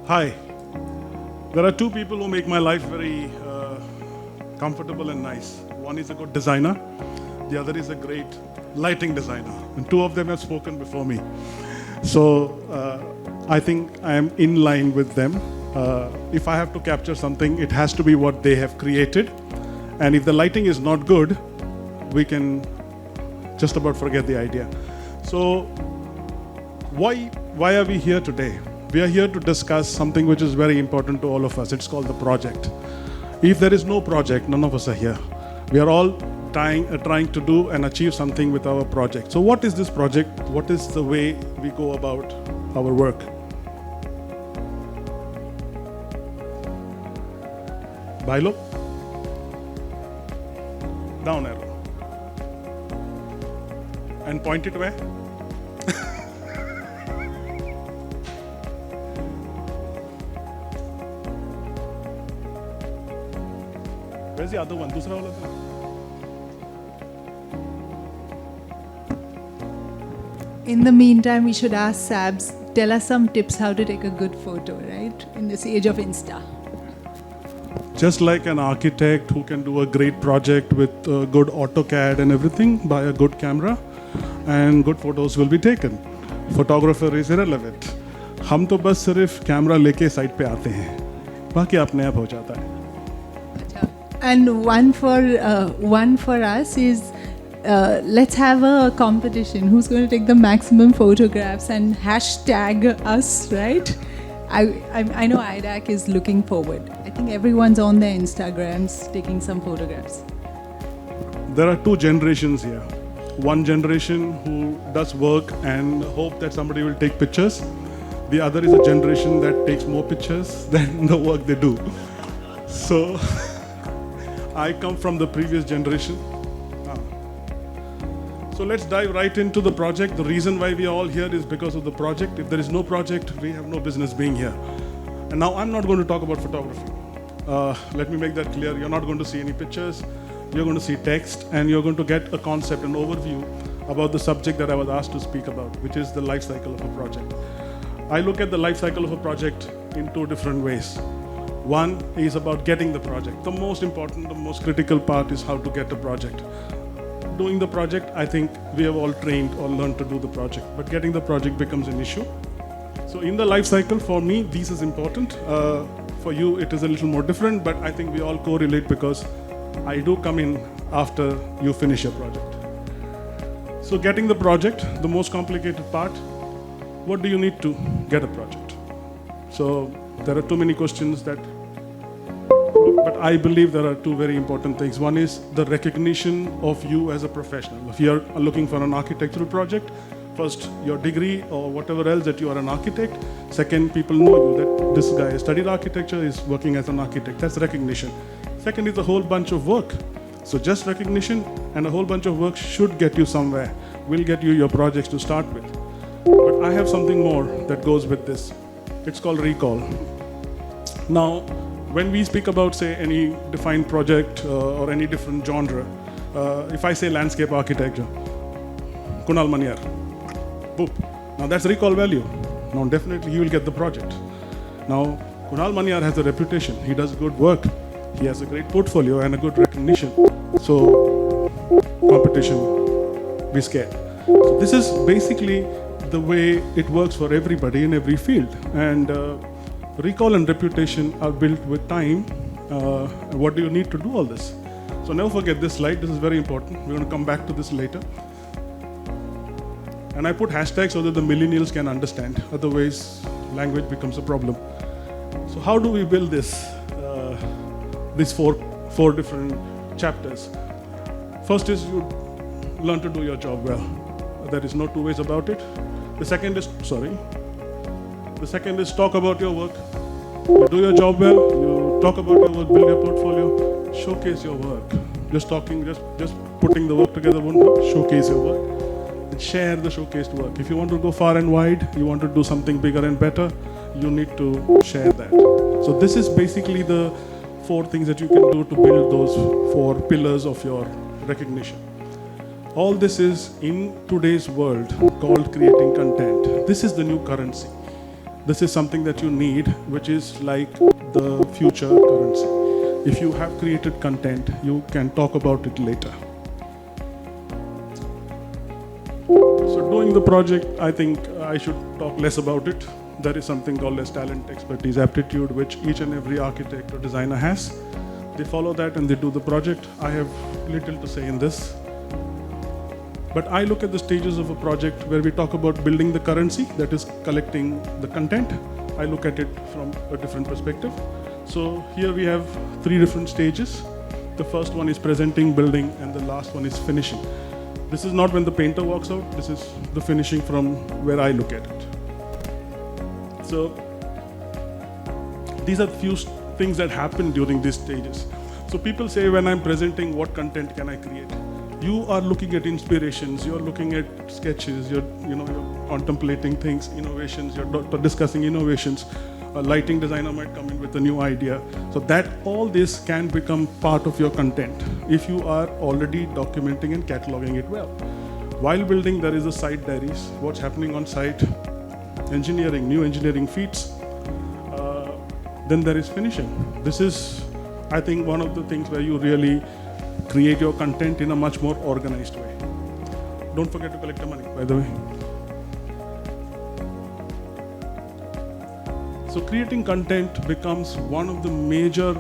Hi. There are two people who make my life very comfortable and nice. One is a good designer. The other is a great lighting designer. And two of them have spoken before me. So I think I am in line with them. If I have to capture something, it has to be what they have created. And if the lighting is not good, we can just about forget the idea. So why are we here today? We are here to discuss something which is very important to all of us. It's called the project. If there is no project, none of us are here. We are all trying to do and achieve something with our project. So what is this project? What is the way we go about our work? Bailo? Down arrow. And point it where? Where's the other one? दूसरा वाला था? In the meantime, we should ask Sabs, tell us some tips how to take a good photo, right? In this age of Insta. Just like an architect who can do a great project with good AutoCAD and everything, buy a good camera and good photos will be taken. Photographer is irrelevant. हम तो बस सिर्फ camera लेके side पे आते हैं, बाकी अपने आप हो जाता है. And one for us is let's have a competition. Who's going to take the maximum photographs and hashtag us, right? I know iDAC is looking forward. I think everyone's on their Instagrams taking some photographs. There are two generations here. One generation who does work and hope that somebody will take pictures. The other is a generation that takes more pictures than the work they do. So I come from the previous generation. So let's dive right into the project. The reason why we are all here is because of the project. If there is no project, we have no business being here. And now I'm not going to talk about photography. Let me make that clear. You're not going to see any pictures. You're going to see text and you're going to get a concept, an overview about the subject that I was asked to speak about, which is the life cycle of a project. I look at the life cycle of a project in two different ways. One is about getting the project. The most important, the most critical part is how to get a project. Doing the project, I think we have all trained or learned to do the project, but getting the project becomes an issue. So in the life cycle, for me, this is important. For you, it is a little more different, but I think we all correlate because I do come in after you finish your project. So getting the project, the most complicated part, what do you need to get a project? So there are too many questions but I believe there are two very important things. One is the recognition of you as a professional. If you are looking for an architectural project, first, your degree or whatever else that you are an architect. Second, people know you that this guy studied architecture, is working as an architect. That's recognition. Second is a whole bunch of work. So just recognition and a whole bunch of work should get you somewhere, will get you your projects to start with. But I have something more that goes with this. It's called recall. Now, when we speak about, say, any defined project or any different genre, if I say landscape architecture, Kunal Maniar, boop. Now that's recall value. Now definitely he will get the project. Now Kunal Maniar has a reputation. He does good work. He has a great portfolio and a good recognition. So competition, be scared. So this is basically the way it works for everybody in every field. And recall and reputation are built with time. What do you need to do all this? So never forget this slide. This is very important. We're going to come back to this later. And I put hashtags so that the millennials can understand. Otherwise, language becomes a problem. So how do we build this? These four different chapters. First is you learn to do your job well. There is no two ways about it. The second is talk about your work. You do your job well, you talk about your work, build your portfolio, showcase your work. Just putting the work together won't work. Showcase your work and share the showcased work. If you want to go far and wide, you want to do something bigger and better, you need to share that. So this is basically the 4 things that you can do to build those 4 pillars of your recognition. All this is in today's world called creating content. This is the new currency. this is something that you need, which is like the future currency. If you have created content, you can talk about it later. So doing the project, I think I should talk less about it. There is something called as talent, expertise, aptitude, which each and every architect or designer has. They follow that and they do the project. I have little to say in this. But I look at the stages of a project where we talk about building the currency, that is collecting the content. I look at it from a different perspective. So here we have 3 different stages. The first one is presenting, building, and the last one is finishing. This is not when the painter walks out, this is the finishing from where I look at it. So these are few things that happen during these stages. So people say, when I'm presenting, what content can I create? You are looking at inspirations, you're looking at sketches, you're contemplating things, innovations, you're discussing innovations. A lighting designer might come in with a new idea. So that all this can become part of your content if you are already documenting and cataloging it well. While building, there is a site diaries, what's happening on site, engineering, new engineering feats. Then there is finishing. This is, I think, one of the things where you really create your content in a much more organized way. Don't forget to collect the money, by the way. So creating content becomes one of the major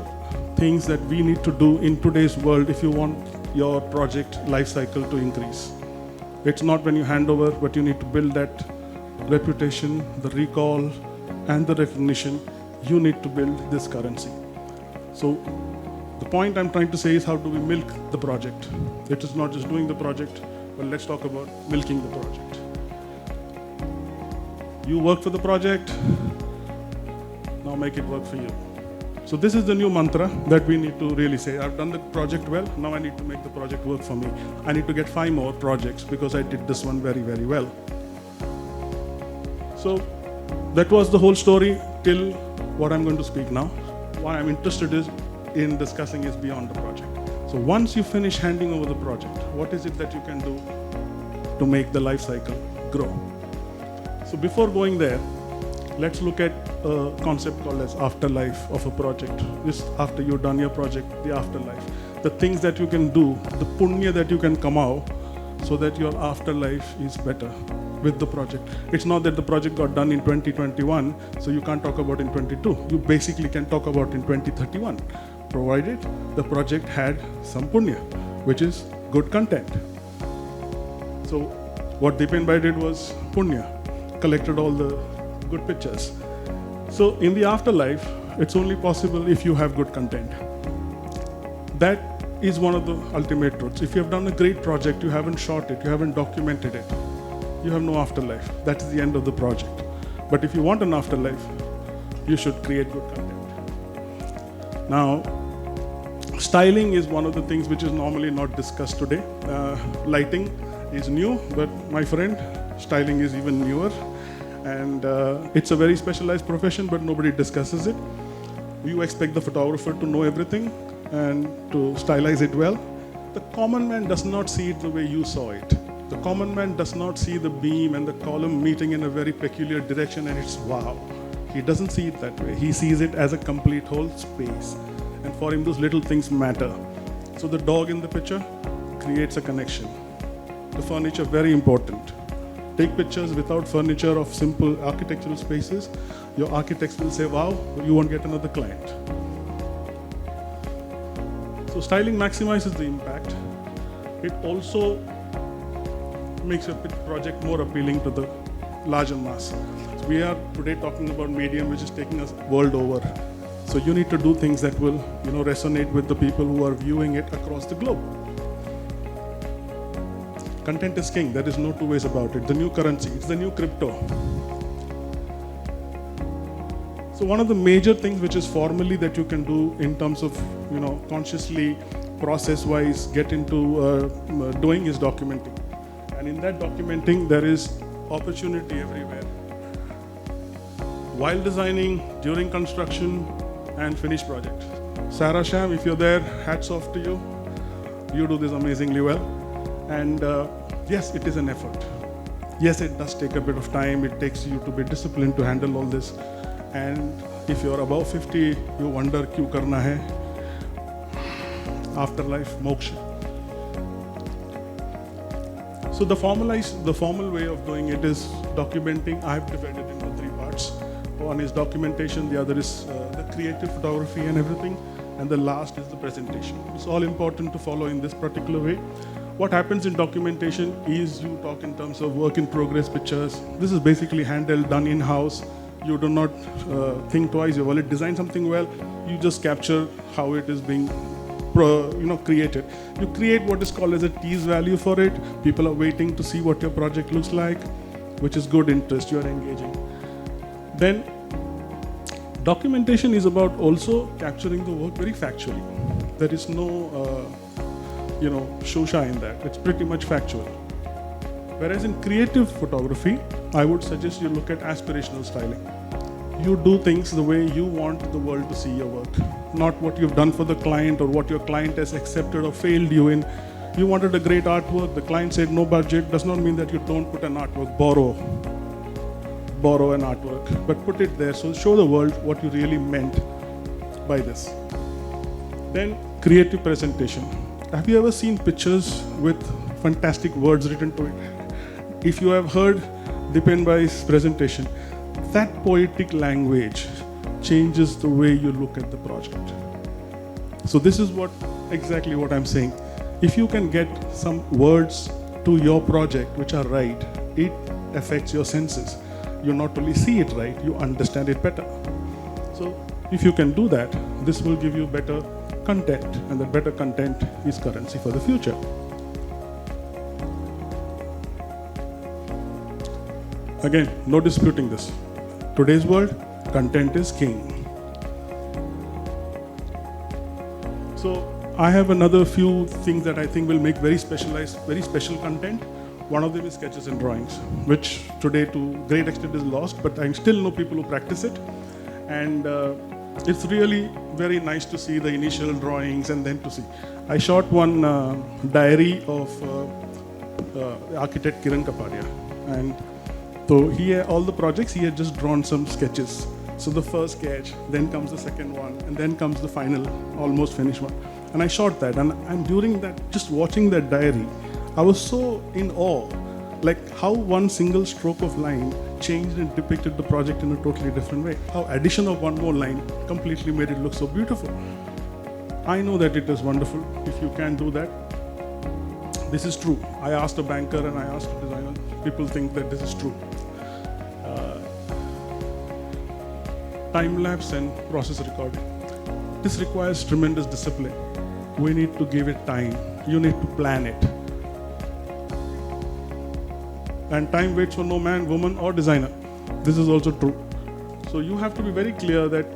things that we need to do in today's world if you want your project life cycle to increase. It's not when you hand over, but you need to build that reputation, the recall, and the recognition. You need to build this currency. So the point I'm trying to say is, how do we milk the project? It is not just doing the project, but let's talk about milking the project. You work for the project, now make it work for you. So this is the new mantra that we need to really say. I've done the project well, now I need to make the project work for me. I need to get 5 more projects because I did this one very, very well. So that was the whole story till what I'm going to speak now. What I'm interested in discussing is beyond the project. So once you finish handing over the project, what is it that you can do to make the life cycle grow? So before going there, let's look at a concept called as afterlife of a project. This, after you've done your project, the afterlife. The things that you can do, the punya that you can come out, so that your afterlife is better with the project. It's not that the project got done in 2021, so you can't talk about in 22. You basically can talk about in 2031, provided the project had some punya, which is good content. So what Deepen Bhai did was punya, collected all the good pictures. So in the afterlife, it's only possible if you have good content. That is one of the ultimate truths. If you have done a great project, you haven't shot it, you haven't documented it, you have no afterlife. That is the end of the project. But if you want an afterlife, you should create good content. Now, styling is one of the things which is normally not discussed today. Lighting is new, but my friend, styling is even newer. And it's a very specialized profession, but nobody discusses it. You expect the photographer to know everything and to stylize it well. The common man does not see it the way you saw it. The common man does not see the beam and the column meeting in a very peculiar direction and it's wow. He doesn't see it that way. He sees it as a complete whole space. And for him, those little things matter. So the dog in the picture creates a connection. The furniture, very important. Take pictures without furniture of simple architectural spaces. Your architects will say, wow, you won't get another client. So styling maximizes the impact. It also makes your project more appealing to the larger mass. So we are today talking about medium which is taking us world over. So you need to do things that will, resonate with the people who are viewing it across the globe. Content is king. There is no two ways about it. The new currency, it's the new crypto. So one of the major things which is formally that you can do in terms of, consciously, process-wise, get into doing is documenting. And in that documenting, there is opportunity everywhere. While designing, during construction, and finished project. Sarah Sham, if you're there, hats off to you. You do this amazingly well. And yes, it is an effort. Yes, it does take a bit of time. It takes you to be disciplined to handle all this. And if you're above 50, you wonder, kyun karna hai? Afterlife, moksha. So the formal way of doing it is documenting. I've divided into 3 parts. One is documentation, the other is the creative photography and everything, and the last is the presentation. It's all important to follow in this particular way. What happens in documentation is you talk in terms of work in progress pictures. This is basically handheld, done in-house. You do not think twice. You've already designed something well. You just capture how it is being created. You create what is called as a tease value for it. People are waiting to see what your project looks like, which is good interest. You are engaging. Then documentation is about also capturing the work very factually. There is no shosha in that. It's pretty much factual. Whereas in creative photography, I would suggest you look at aspirational styling. You do things the way you want the world to see your work, not what you've done for the client or what your client has accepted or failed you in. You wanted a great artwork, the client said no budget, does not mean that you don't put an artwork, borrow an artwork, but put it there. So show the world what you really meant by this. Then creative presentation. Have you ever seen pictures with fantastic words written to it? If you have heard Dipen Bhai's presentation, that poetic language changes the way you look at the project. So this is exactly what I'm saying. If you can get some words to your project which are right, it affects your senses. You not only see it right, you understand it better. So if you can do that, this will give you better content, and that better content is currency for the future. Again, no disputing this. Today's world, content is king. So I have another few things that I think will make very special content. One of them is sketches and drawings, which today to great extent is lost, but I still know people who practice it. And it's really very nice to see the initial drawings and then to see. I shot one diary of architect Kiran Kapadia. And so all the projects, he had just drawn some sketches. So the first sketch, then comes the second one, and then comes the final, almost finished one. And I shot that, and during that, just watching that diary, I was so in awe, like how one single stroke of line changed and depicted the project in a totally different way. How addition of one more line completely made it look so beautiful. I know that it is wonderful if you can do that. This is true. I asked a banker and I asked a designer. People think that this is true. Time-lapse and process recording. This requires tremendous discipline. We need to give it time. You need to plan it. And time waits for no man, woman, or designer. This is also true. So you have to be very clear that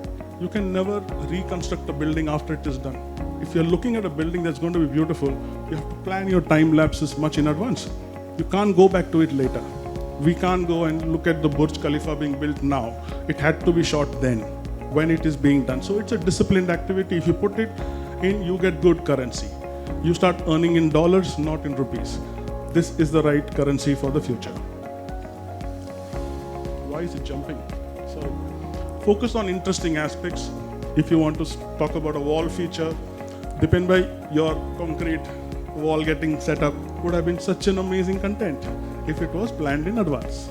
you can never reconstruct a building after it is done. If you're looking at a building that's going to be beautiful, you have to plan your time lapses much in advance. You can't go back to it later. We can't go and look at the Burj Khalifa being built now. It had to be shot then, when it is being done. So it's a disciplined activity. If you put it in, you get good currency. You start earning in dollars, not in rupees. This is the right currency for the future. Why is it jumping? Sorry. Focus on interesting aspects. If you want to talk about a wall feature, depend by your concrete wall getting set up would have been such an amazing content if it was planned in advance.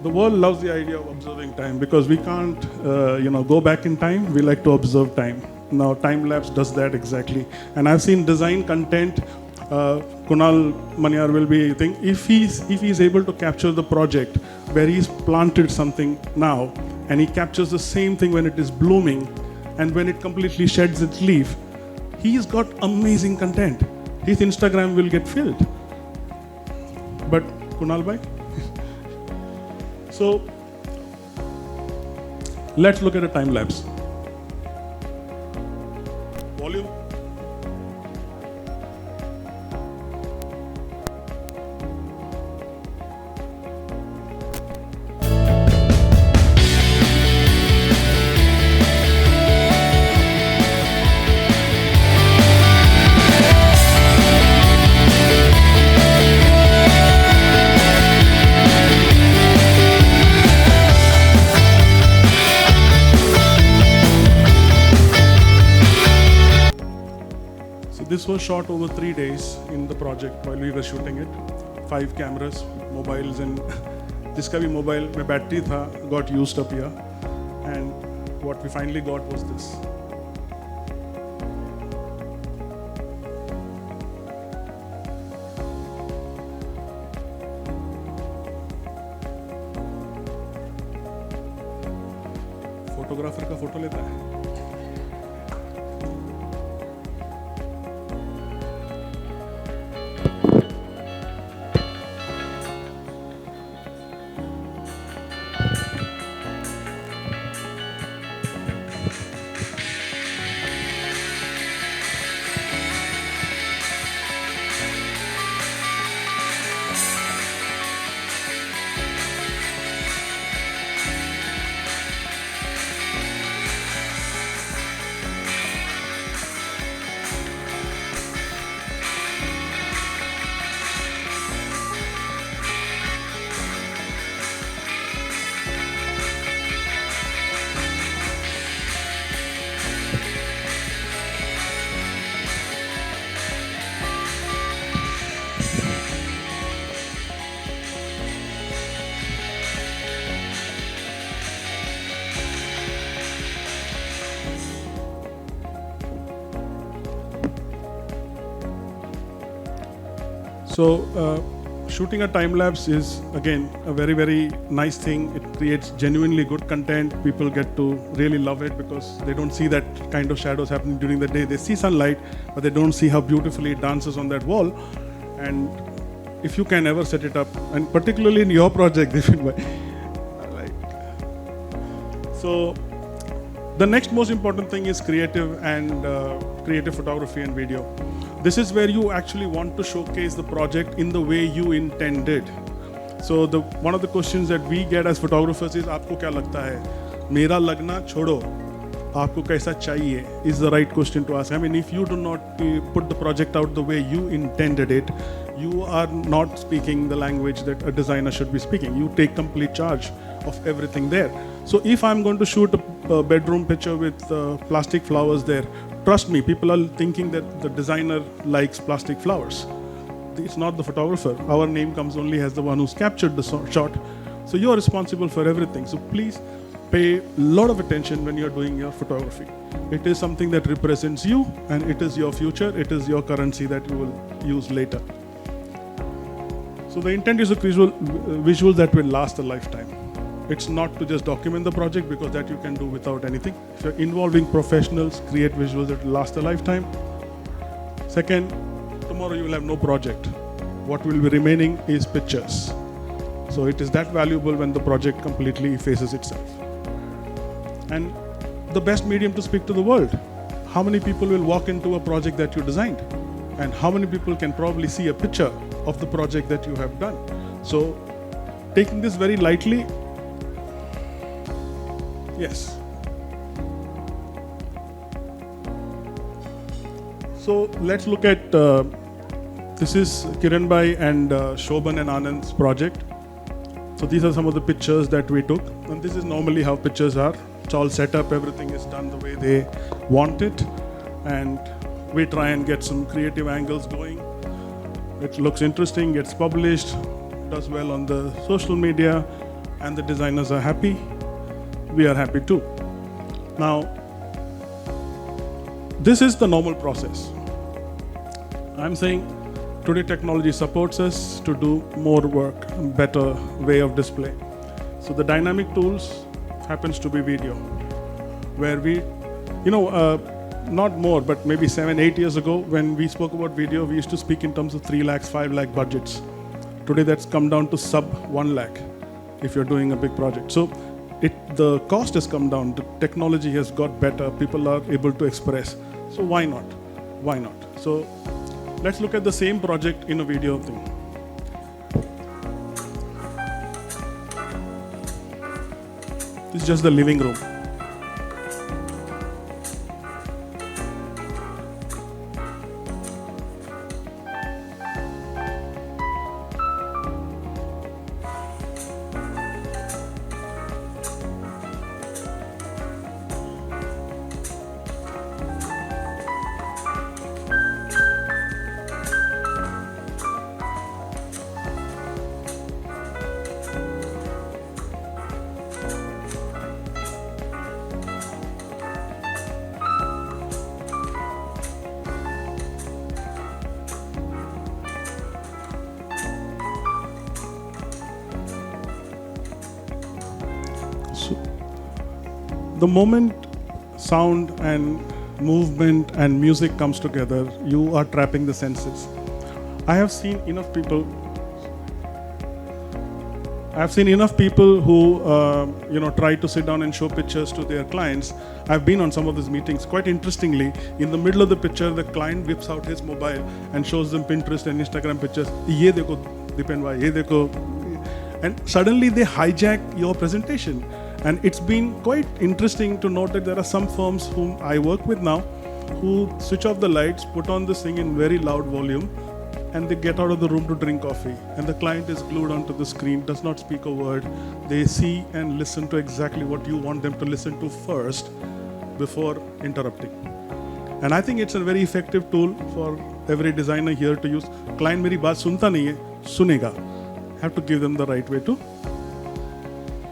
The world loves the idea of observing time because we can't, go back in time. We like to observe time. Now, time-lapse does that exactly. And I've seen design content. Kunal Manyar will be thinking, if he's able to capture the project where he's planted something now, and he captures the same thing when it is blooming, and when it completely sheds its leaf, he's got amazing content. His Instagram will get filled. But Kunal bhai? So let's look at a time lapse. Volume. was shot over 3 days in the project while we were shooting it. 5 cameras, mobiles, and जिसका भी mobile में battery था got used up here, and what we finally got was this. Photographer का photo लेता है. So shooting a time lapse is again a very, very nice thing. It creates genuinely good content. People get to really love it because they don't see that kind of shadows happening during the day. They see sunlight, but they don't see how beautifully it dances on that wall. And if you can ever set it up, and particularly in your project, so the next most important thing is creative and creative photography and video. This is where you actually want to showcase the project in the way you intended. So one of the questions that we get as photographers is आपको क्या लगता है? मेरा लगना छोड़ो, आपको कैसा चाहिए? Is the right question to ask. I mean, if you do not put the project out the way you intended it, you are not speaking the language that a designer should be speaking. You take complete charge of everything there. So if I'm going to shoot a bedroom picture with plastic flowers there, trust me, people are thinking that the designer likes plastic flowers. It's not the photographer. Our name comes only as the one who's captured the shot. So you are responsible for everything. So please pay a lot of attention when you're doing your photography. It is something that represents you, and it is your future. It is your currency that you will use later. So the intent is a visual that will last a lifetime. It's not to just document the project, because that you can do without anything. If you're involving professionals, create visuals that will last a lifetime. Second, tomorrow you will have no project. What will be remaining is pictures. So it is that valuable when the project completely effaces itself. And the best medium to speak to the world. How many people will walk into a project that you designed? And how many people can probably see a picture of the project that you have done? So taking this very lightly, yes. So let's look at, this is Kiran Bhai and Shobhan and Anand's project. So these are some of the pictures that we took. And this is normally how pictures are. It's all set up, everything is done the way they want it. And we try and get some creative angles going. It looks interesting, gets published, does well on the social media, and the designers are happy. We are happy too. Now, this is the normal process. I'm saying today technology supports us to do more work, better way of display. So the dynamic tools happens to be video, where we, not more, but maybe 7-8 years ago, when we spoke about video, we used to speak in terms of 3 lakhs, 5 lakh budgets. Today that's come down to sub 1 lakh if you're doing a big project. So the cost has come down, the technology has got better, people are able to express. So why not? Why not? So let's look at the same project in a video thing. This is just the living room. the moment sound and movement and music comes together, you are trapping the senses. I have seen enough people who try to sit down and show pictures to their clients. I've been on some of these meetings. Quite interestingly, in the middle of the picture, the client whips out his mobile and shows them Pinterest and Instagram pictures. Ye dekho, Dipen bhai, ye dekho. And suddenly they hijack your presentation. And it's been quite interesting to note that there are some firms whom I work with now who switch off the lights, put on this thing in very loud volume, and they get out of the room to drink coffee. And the client is glued onto the screen, does not speak a word. They see and listen to exactly what you want them to listen to first before interrupting. And I think it's a very effective tool for every designer here to use. Client meri baat sunta nahi hai, sunega. Have to give them the right way to.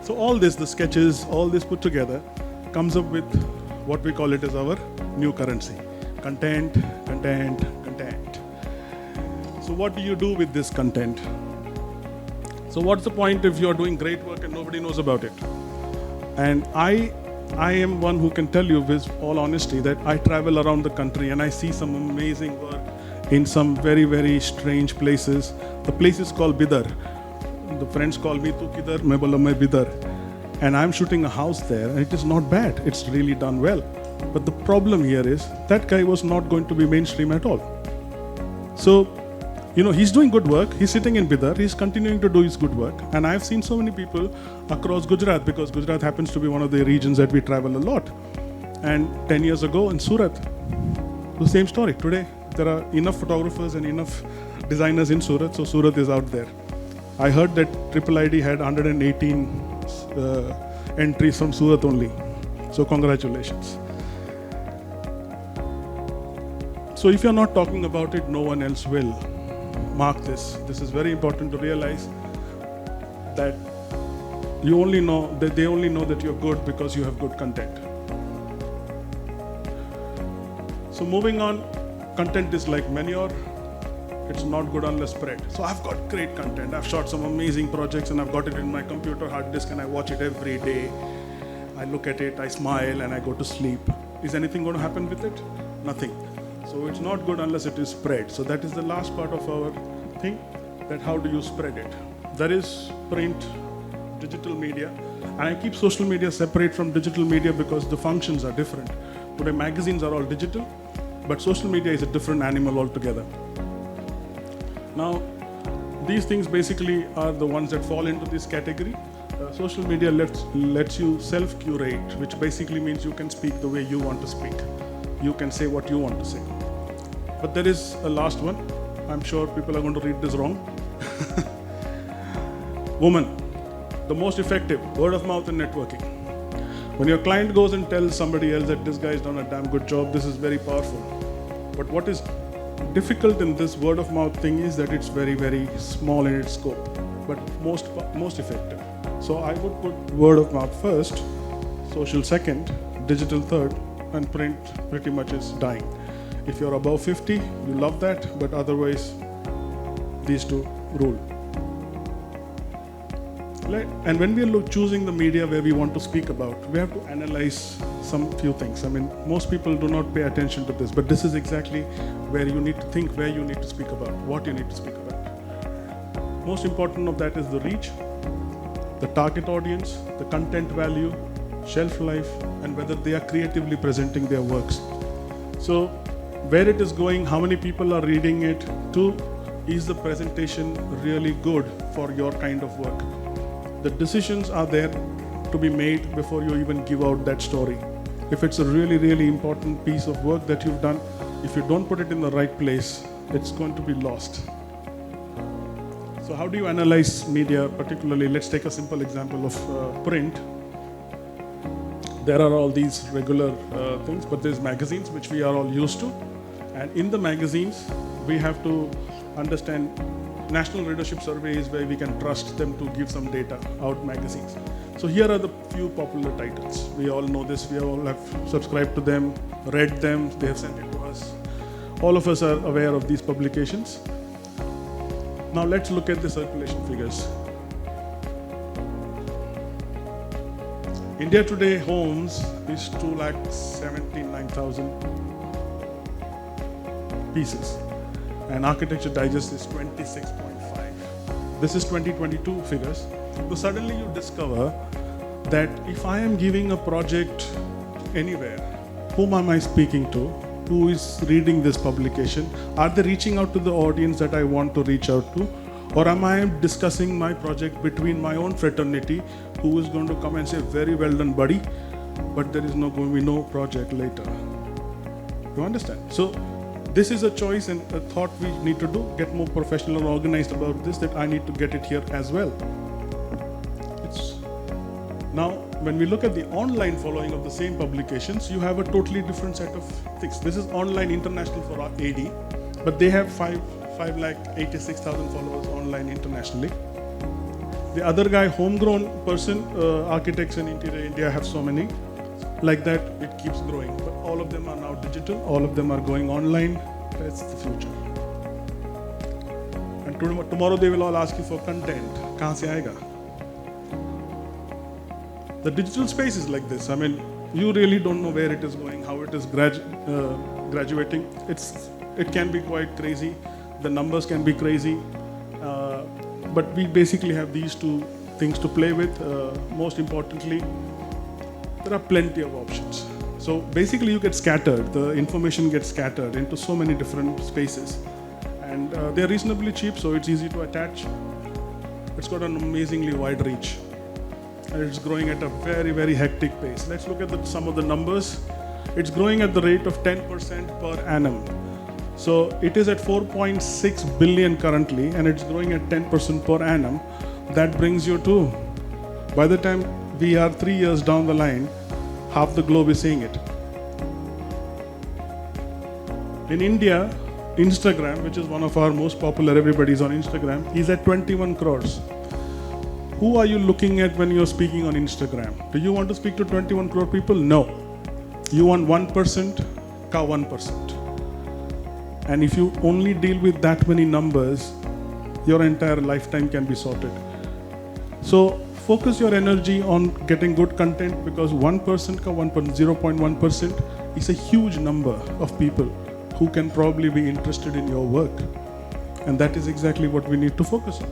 So all this, the sketches, all this put together comes up with what we call it as our new currency. Content, content, content. So what do you do with this content? So what's the point if you're doing great work and nobody knows about it? And I am one who can tell you with all honesty that I travel around the country and I see some amazing work in some very, very strange places. The place is called Bidar. The friends call me, "Tu kidhar?" Main bola, "Main Bidar." And I'm shooting a house there and it is not bad. It's really done well. But the problem here is that guy was not going to be mainstream at all. So, he's doing good work. He's sitting in Bidar. He's continuing to do his good work. And I've seen so many people across Gujarat, because Gujarat happens to be one of the regions that we travel a lot. And 10 years ago in Surat, the same story. Today, there are enough photographers and enough designers in Surat, so Surat is out there. I heard that Triple ID had 118 entries from Surat only. So congratulations. So if you're not talking about it, no one else will. Mark this. This is very important to realize that they only know that you're good because you have good content. So moving on, content is like manure. It's not good unless spread. So I've got great content. I've shot some amazing projects and I've got it in my computer hard disk and I watch it every day. I look at it, I smile and I go to sleep. Is anything going to happen with it? Nothing. So it's not good unless it is spread. So that is the last part of our thing, that how do you spread it? There is print, digital media, and I keep social media separate from digital media because the functions are different. Today magazines are all digital, but social media is a different animal altogether. Now, these things basically are the ones that fall into this category. Social media lets you self-curate, which basically means you can speak the way you want to speak. You can say what you want to say. But there is a last one. I'm sure people are going to read this wrong. Woman, the most effective, word of mouth and networking. When your client goes and tells somebody else that this guy's done a damn good job, this is very powerful. But what is difficult in this word of mouth thing is that it's very, very small in its scope, but most effective. So I would put word of mouth first, social second, digital third, and print pretty much is dying. If you're above 50, you love that, but otherwise, these two rule. And when we are choosing the media where we want to speak about, we have to analyze some few things. I mean, most people do not pay attention to this, but this is exactly where you need to think, where you need to speak about, what you need to speak about. Most important of that is the reach, the target audience, the content value, shelf life, and whether they are creatively presenting their works. So where it is going, how many people are reading it, to is the presentation really good for your kind of work. The decisions are there to be made before you even give out that story. If it's a really, really important piece of work that you've done, if you don't put it in the right place, it's going to be lost. So how do you analyze media particularly? Let's take a simple example of print. There are all these regular things, but there's magazines which we are all used to. And in the magazines, we have to understand national readership surveys where we can trust them to give some data out magazines. So here are the few popular titles. We all know this, we all have subscribed to them, read them, they have sent it to us. All of us are aware of these publications. Now let's look at the circulation figures. India today homes is 2,79,000 pieces, and Architecture Digest is 26.5. This is 2022 figures. So suddenly you discover that if I am giving a project anywhere, whom am I speaking to? Who is reading this publication? Are they reaching out to the audience that I want to reach out to? Or am I discussing my project between my own fraternity, who is going to come and say, very well done, buddy, but there is no going to be no project later. You understand? So this is a choice and a thought we need to do, get more professional and organized about this, that I need to get it here as well. Now, when we look at the online following of the same publications, you have a totally different set of things. This is online international for our AD, but they have 5,86,000 followers online internationally. The other guy, homegrown person, architects in interior India have so many. Like that, it keeps growing. But all of them are now digital. All of them are going online. That's the future. And tomorrow they will all ask you for content. Kahan se aayega? The digital space is like this. I mean, you really don't know where it is going, how it is graduating. It can be quite crazy. The numbers can be crazy. But we basically have these two things to play with. Most importantly, there are plenty of options. So basically you get scattered. The information gets scattered into so many different spaces. And they're reasonably cheap, so it's easy to attach. It's got an amazingly wide reach. And it's growing at a very, very hectic pace. Let's look at some of the numbers. It's growing at the rate of 10% per annum. So it is at 4.6 billion currently, and it's growing at 10% per annum. That brings you to, by the time we are 3 years down the line, half the globe is seeing it. In India, Instagram, which is one of our most popular, everybody's on Instagram, is at 21 crores. Who are you looking at when you're speaking on Instagram? Do you want to speak to 21 crore people? No. You want 1% ka 1%. And if you only deal with that many numbers, your entire lifetime can be sorted. So focus your energy on getting good content, because 1% ka 1%, 0.1% is a huge number of people who can probably be interested in your work. And that is exactly what we need to focus on.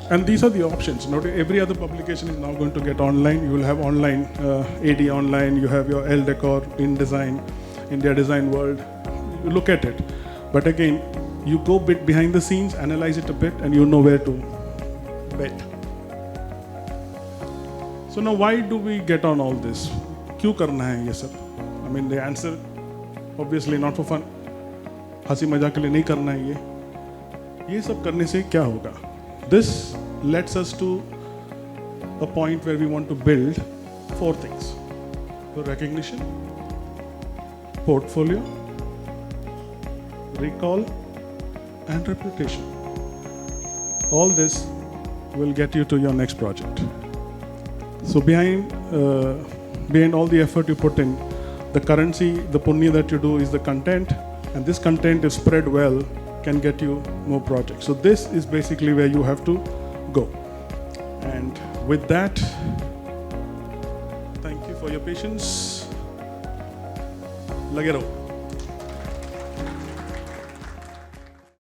And these are the options. Not every other publication is now going to get online. You will have online, AD online, you have your L Decor, InDesign, India Design World. You look at it. But again, you go bit behind the scenes, analyze it a bit, and you know where to bet. So now why do we get on all this? Kyun karna hai ye sab? I mean, the answer, obviously not for fun. Hasi mazak ke liye nahi karna hai ye. Ye sab karne se kya hoga? This lets us to a point where we want to build 4 things. So recognition, portfolio, recall, and reputation. All this will get you to your next project. So behind all the effort you put in, the currency, the punya that you do is the content, and this content, if spread well, can get you more projects. So this is basically where you have to go. And with that, thank you for your patience. Lage raho.